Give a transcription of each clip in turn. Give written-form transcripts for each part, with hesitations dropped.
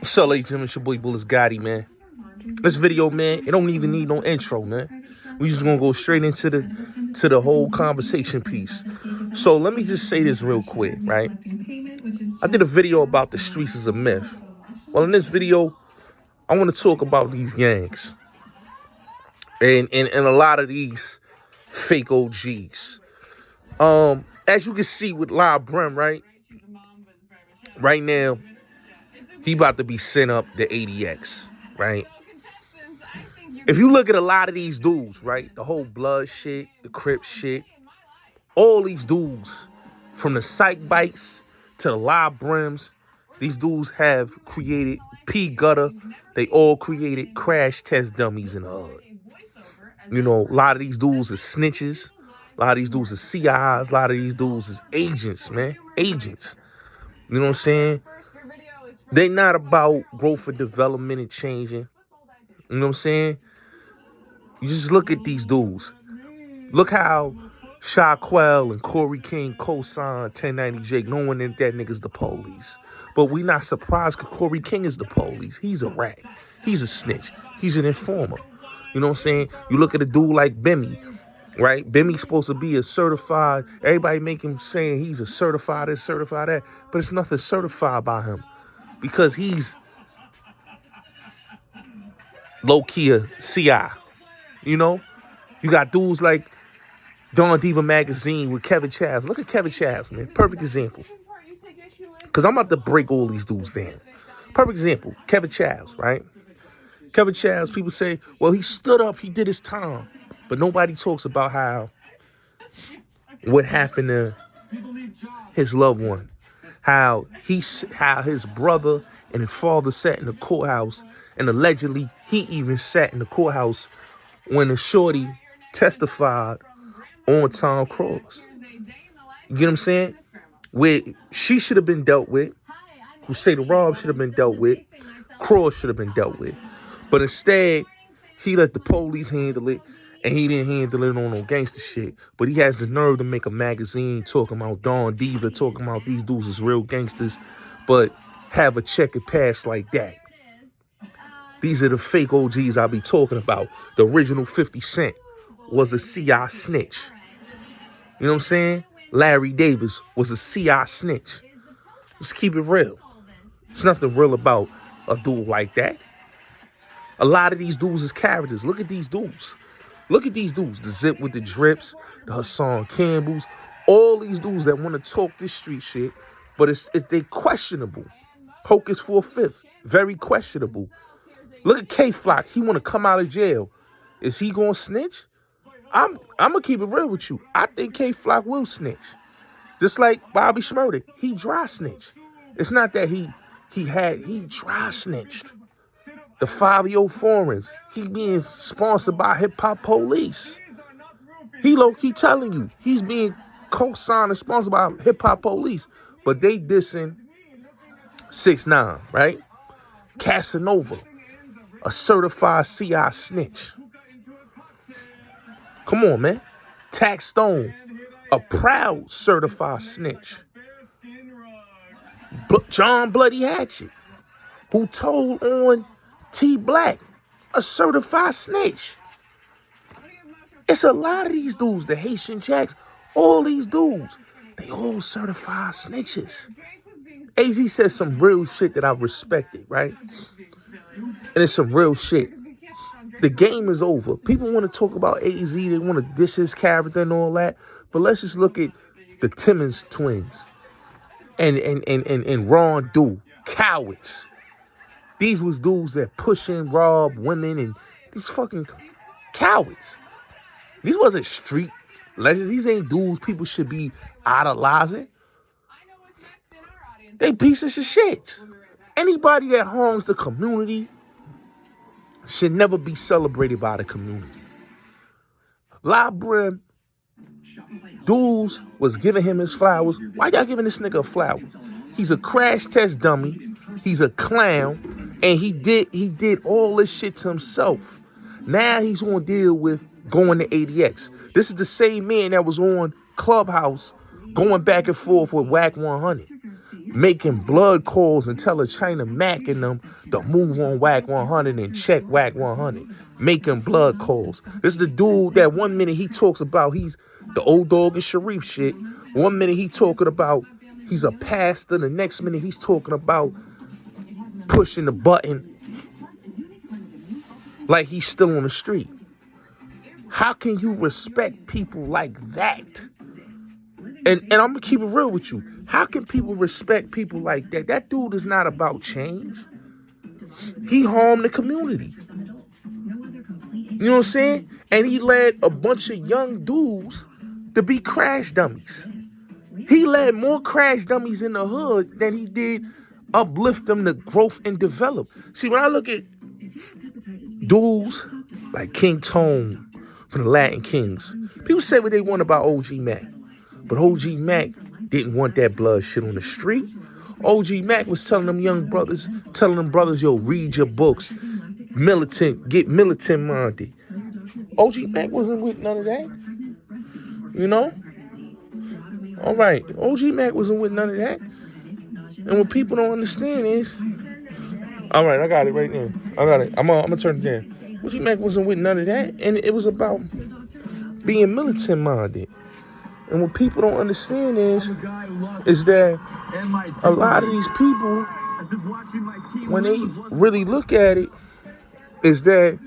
What's up, ladies and gentlemen? It's your boy Bullets Gotti, man. This video, man, it don't even need no intro, man. We just gonna go straight into the whole conversation piece. So let me just say this real quick, right? I did a video about the streets as a myth. Well, in this video, I want to talk about these gangs and a lot of these fake OGs. As you can see with La Brim, right? Right now, he about to be sent up the ADX, right? If you look at a lot of these dudes, right? The whole blood shit, the Crip shit, all these dudes, from the psych bites to the La Brims, these dudes have created P Gutter. They all created crash test dummies in the hood. You know, a lot of these dudes are snitches. A lot of these dudes are CIs. A lot of these dudes is agents, man. Agents. You know what I'm saying? They not about growth and development and changing. You know what I'm saying? You just look at these dudes. Look how Shaquell and Corey King co-signed 1090 Jake, knowing that nigga's the police. But we not surprised because Corey King is the police. He's a rat. He's a snitch. He's an informer. You know what I'm saying? You look at a dude like Bimmy, right? Bimmy's supposed to be a certified. Everybody make him saying he's a certified this, certified that. But it's nothing certified by him. Because he's low-key a CI, you know? You got dudes like Diva magazine with Kevin Chavis. Look at Kevin Chavis, man. Perfect example. Because I'm about to break all these dudes down. Perfect example, Kevin Chavis, right? Kevin Chavis, people say, well, he stood up, he did his time. But nobody talks about what happened to his loved one. How his brother and his father sat in the courthouse, and allegedly he even sat in the courthouse when the shorty testified on Tom Cross. You get what I'm saying? Where she should have been dealt with, who say the Rob should have been dealt with, Cross should have been dealt with. But instead, he let the police handle it, and he didn't handle it on no gangster shit. But he has the nerve to make a magazine talking about Diva, talking about these dudes as real gangsters, but have a checkered past like that. These are the fake OGs I be talking about. The original 50 Cent was a CI snitch. You know what I'm saying? Larry Davis was a CI snitch. Let's keep it real. There's nothing real about a dude like that. A lot of these dudes is characters. Look at these dudes. Look at these dudes, the Zip with the Drips, the Hassan Campbells, all these dudes that want to talk this street shit, but they questionable. Hocus for a fifth, very questionable. Look at K-Flock, he want to come out of jail. Is he going to snitch? I'm going to keep it real with you. I think K-Flock will snitch. Just like Bobby Shmurda, he dry snitched. It's not that he dry snitched. The 5-Yo Foreigns, he being sponsored by hip-hop police. He low-key telling you, he's being co-signed and sponsored by hip-hop police. But they dissing 6ix9ine, right? Casanova, a certified CI snitch. Come on, man. Tax Stone, a proud certified snitch. John Bloody Hatchet, who told on T Black, a certified snitch. It's a lot of these dudes, the Haitian Jacks, all these dudes, they all certified snitches. AZ says some real shit that I've respected, right? And it's some real shit. The game is over. People want to talk about AZ, they want to diss his character and all that, but let's just look at the Timmons twins and Ron Do, cowards. These was dudes that push and rob women and these fucking cowards. These wasn't street legends. These ain't dudes people should be idolizing. They pieces of shit. Anybody that harms the community should never be celebrated by the community. La Brim, dudes was giving him his flowers. Why y'all giving this nigga flowers? He's a crash test dummy. He's a clown. And he did all this shit to himself. Now he's going to deal with going to ADX. This is the same man that was on Clubhouse going back and forth with Wack 100. making blood calls and telling China Mac and them to move on Wack 100 and check Wack 100. Making blood calls. This is the dude that 1 minute he talks about he's the old dog and Sharif shit. 1 minute he talking about he's a pastor. The next minute he's talking about pushing the button like he's still on the street. How can you respect people like that? And I'm going to keep it real with you. How can people respect people like that? That dude is not about change. He harmed the community. You know what I'm saying? And he led a bunch of young dudes to be crash dummies. He led more crash dummies in the hood than he did uplift them to growth and develop. See, when I look at dudes like King Tone from the Latin Kings, people say what they want about OG Mac. But OG Mac didn't want that blood shit on the street. OG Mac was telling them young brothers, yo, read your books. Militant, get militant minded. OG Mac wasn't with none of that. You know? All right. OG Mac wasn't with none of that. And what people don't understand is, all right, I got it right now. I got it. I'm gonna turn it down. OG Mac wasn't with none of that. And it was about being militant minded. And what people don't understand is that a lot of these people, when they really look at it, is that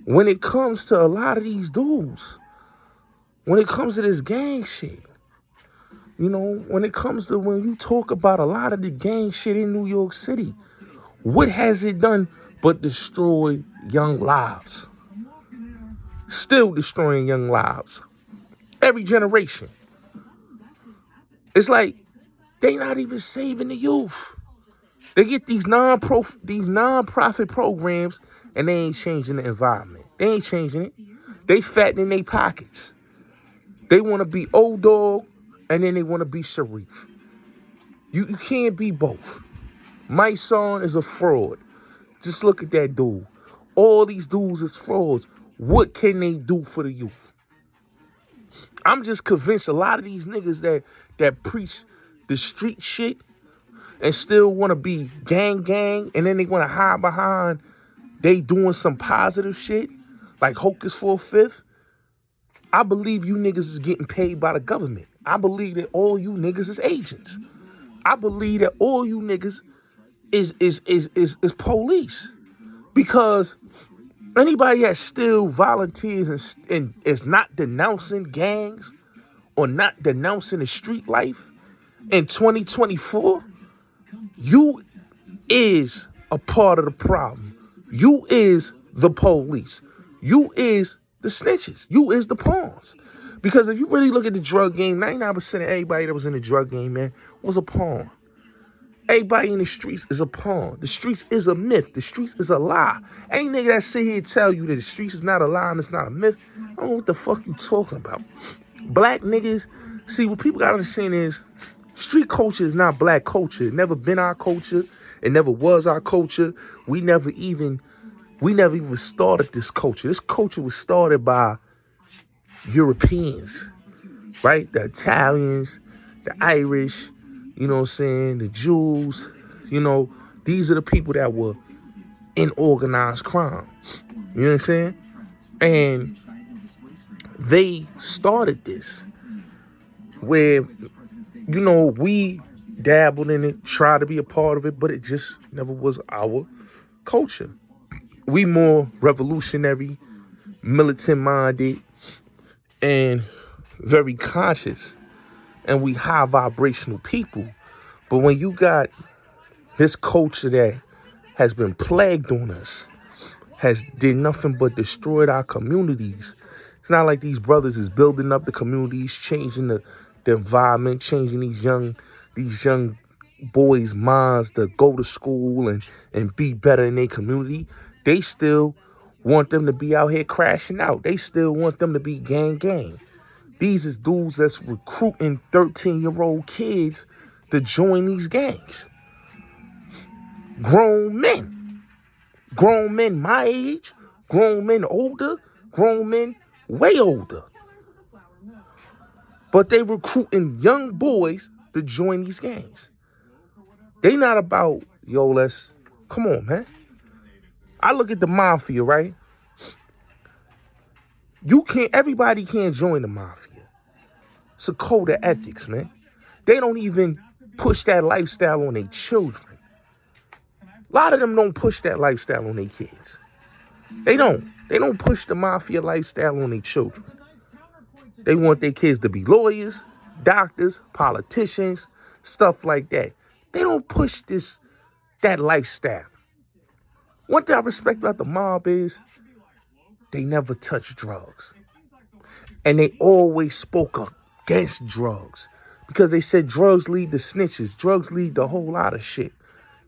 when it comes to a lot of these dudes, when it comes to this gang shit, you know, when you talk about a lot of the gang shit in New York City, what has it done but destroy young lives? Still destroying young lives. Every generation. It's like they not even saving the youth. They get these non-profit programs and they ain't changing the environment. They ain't changing it. They fattening their pockets. They want to be old dog and then they want to be Sharif. You can't be both. My son is a fraud. Just look at that dude. All these dudes is frauds. What can they do for the youth? I'm just convinced a lot of these niggas that preach the street shit and still want to be gang, and then they want to hide behind they doing some positive shit, like Hocus for a Fifth. I believe you niggas is getting paid by the government. I believe that all you niggas is agents. I believe that all you niggas is police. Because anybody that still volunteers and is not denouncing gangs or not denouncing the street life in 2024, you is a part of the problem. You is the police. You is the snitches. You is the pawns. Because if you really look at the drug game, 99% of everybody that was in the drug game, man, was a pawn. Everybody in the streets is a pawn. The streets is a myth. The streets is a lie. Any nigga that sit here and tell you that the streets is not a lie and it's not a myth, I don't know what the fuck you talking about. Black niggas, see, what people gotta understand is street culture is not black culture. It never been our culture. It never was our culture. We never even started this culture. This culture was started by Europeans, right? The Italians, the Irish, you know what I'm saying, the Jews, you know, these are the people that were in organized crime. You know what I'm saying? And they started this where, you know, we dabbled in it, tried to be a part of it, but it just never was our culture. We more revolutionary, militant-minded, and very conscious. And we high vibrational people. But when you got this culture that has been plagued on us, has did nothing but destroyed our communities. It's not like these brothers is building up the communities, changing the environment, changing these young boys' minds to go to school and be better in their community. They still want them to be out here crashing out. They still want them to be gang. These is dudes that's recruiting 13-year-old kids to join these gangs. Grown men my age, grown men older, grown men way older. But they recruiting young boys to join these gangs. They not about, yo, come on, man. I look at the Mafia, right? Everybody can't join the Mafia. It's a code of ethics, man. They don't even push that lifestyle on their children. A lot of them don't push that lifestyle on their kids. They don't. They don't push the Mafia lifestyle on their children. They want their kids to be lawyers, doctors, politicians, stuff like that. They don't push that lifestyle. One thing I respect about the mob is they never touch drugs. And they always spoke against drugs because they said drugs lead to snitches. Drugs lead to a whole lot of shit.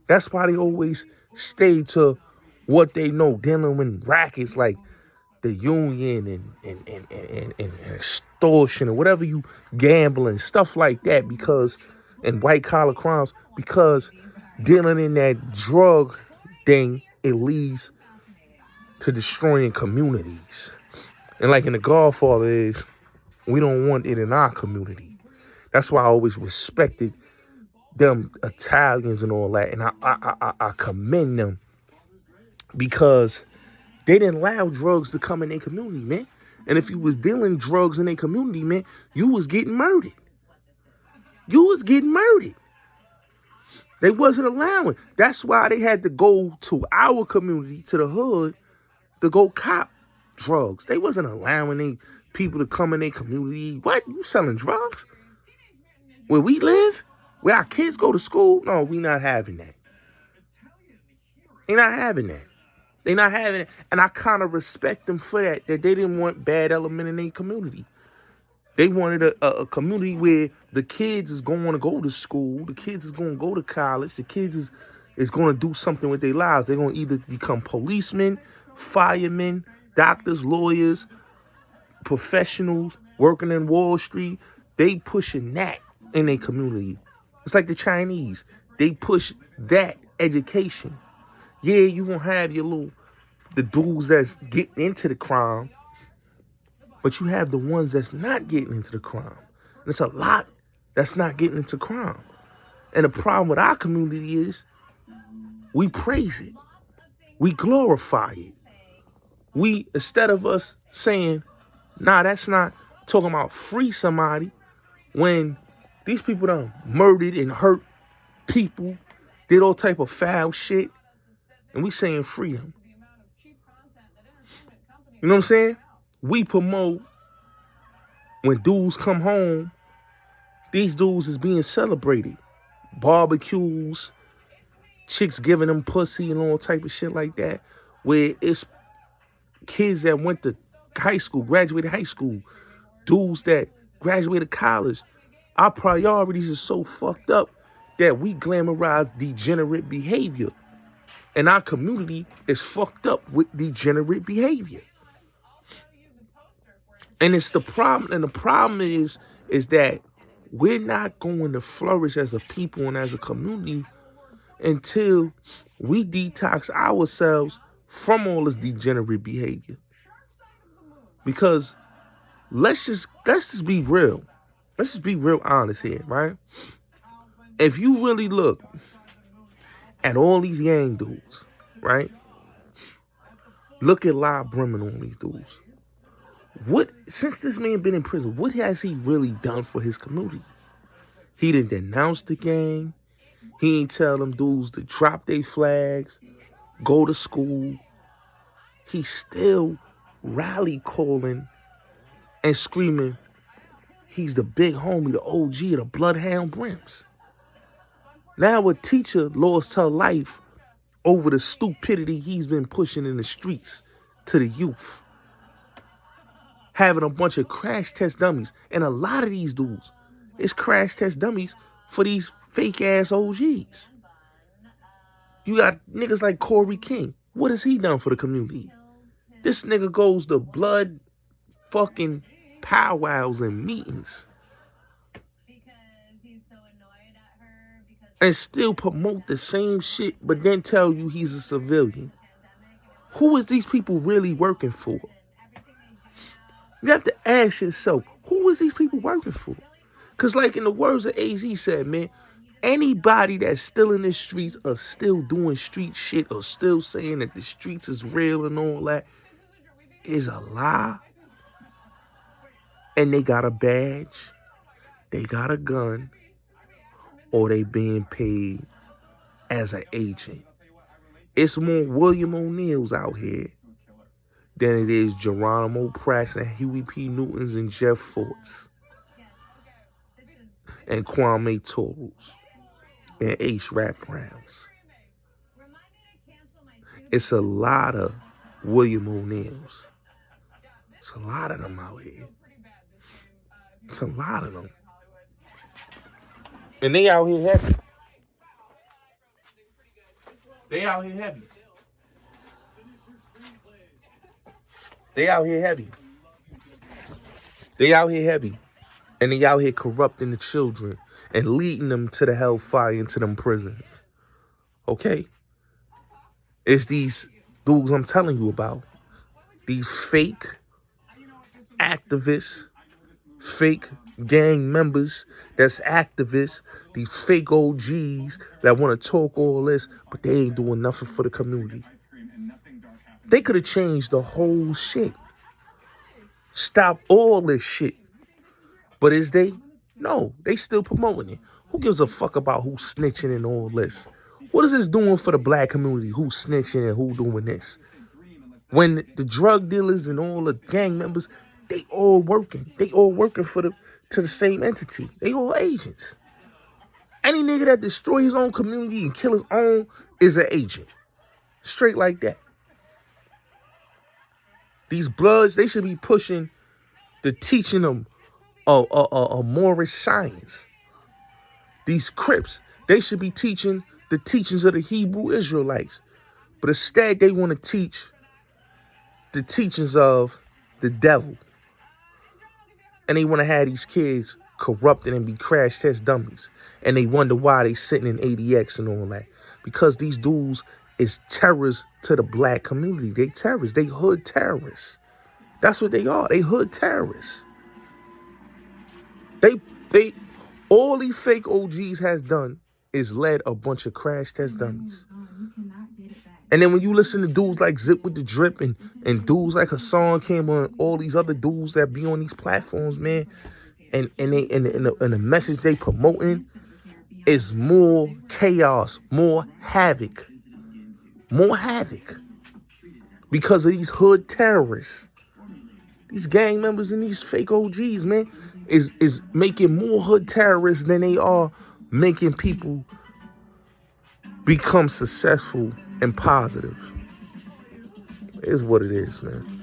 That's why they always stay to what they know, dealing with rackets like the union and extortion or whatever, you gambling, stuff like that, and white collar crimes, because dealing in that drug thing, it leads to destroying communities. And like in The Godfather we don't want it in our community. That's why I always respected them Italians and all that. And I commend them because they didn't allow drugs to come in their community, man. And if you was dealing drugs in their community, man, you was getting murdered. You was getting murdered. They wasn't allowing. That's why they had to go to our community, to the hood, to go cop drugs. They wasn't allowing people to come in their community. What? You selling drugs? Where we live? Where our kids go to school? No, we not having that. They not having that. They not having it. And I kind of respect them for that they didn't want bad element in their community. They wanted a community where the kids is going to go to school, the kids is going to go to college, the kids is going to do something with their lives. They're going to either become policemen, firemen, doctors, lawyers, professionals, working in Wall Street. They pushing that in their community. It's like the Chinese. They push that education. Yeah, you gonna have the dudes that's getting into the crime, but you have the ones that's not getting into the crime. And it's a lot that's not getting into crime. And the problem with our community is we praise it. We glorify it. Instead of us saying, nah, that's not talking about free somebody, when these people done murdered and hurt people, did all type of foul shit, and we saying freedom. You know what I'm saying? We promote when dudes come home, these dudes is being celebrated. Barbecues, chicks giving them pussy and all type of shit like that, where it's kids that went to high school, graduated high school, dudes that graduated college. Our priorities are so fucked up that we glamorize degenerate behavior. And our community is fucked up with degenerate behavior. And it's the problem. And the problem is that we're not going to flourish as a people and as a community until we detox ourselves from all this degenerate behavior. Because let's just be real. Let's just be real honest here, right? If you really look at all these gang dudes, right? Look at Live Bremen on these dudes. Since this man been in prison, what has he really done for his community? He didn't denounce the gang. He ain't tell them dudes to drop their flags, go to school. He still rally calling and screaming he's the big homie, the OG of the Bloodhound Brims. Now a teacher lost her life over the stupidity he's been pushing in the streets to the youth. Having a bunch of crash test dummies. And a lot of these dudes is crash test dummies for these fake ass OGs. You got niggas like Corey King. What has he done for the community? This nigga goes to blood fucking powwows and meetings and still promote the same shit, but then tell you he's a civilian. Who is these people really working for? You have to ask yourself, who is these people working for? Because like in the words of AZ said, man, anybody that's still in the streets or still doing street shit or still saying that the streets is real and all that is a lie. And they got a badge, they got a gun, or they being paid as an agent. It's more William O'Neills out here than it is Geronimo Pratts and Huey P. Newtons and Jeff Forts and Kwame Toros and Ace Rap Browns. It's a lot of William O'Neills. It's a lot of them out here. It's a lot of them. And they out here heavy. They out here heavy. They out here heavy. They out here heavy. And they out here corrupting the children and leading them to the hellfire into them prisons. Okay? It's these dudes I'm telling you about. These fake activists, fake gang members that's activists, these fake OGs that want to talk all this, but they ain't doing nothing for the community. They could have changed the whole shit. Stop all this shit. But is they? No, they still promoting it. Who gives a fuck about who's snitching and all this? What is this doing for the black community? Who's snitching and who doing this? When the drug dealers and all the gang members, they all working. They all working to the same entity. They all agents. Any nigga that destroy his own community and kill his own is an agent. Straight like that. These Bloods, they should be pushing the teaching them a Moorish science. These Crips, they should be teaching the teachings of the Hebrew Israelites. But instead, they want to teach the teachings of the devil. And they want to have these kids corrupted and be crash test dummies. And they wonder why they sitting in ADX and all that. Because these dudes is terrorists to the black community. They terrorists. They hood terrorists. That's what they are. They hood terrorists. All these fake OGs has done is led a bunch of crash test dummies. And then when you listen to dudes like Zip with the Drip and dudes like Hassan Campbell and all these other dudes that be on these platforms, man, and the message they promoting is more chaos, more havoc. More havoc. Because of these hood terrorists. These gang members and these fake OGs, man, is making more hood terrorists than they are making people become successful and positive. It is what it is, man.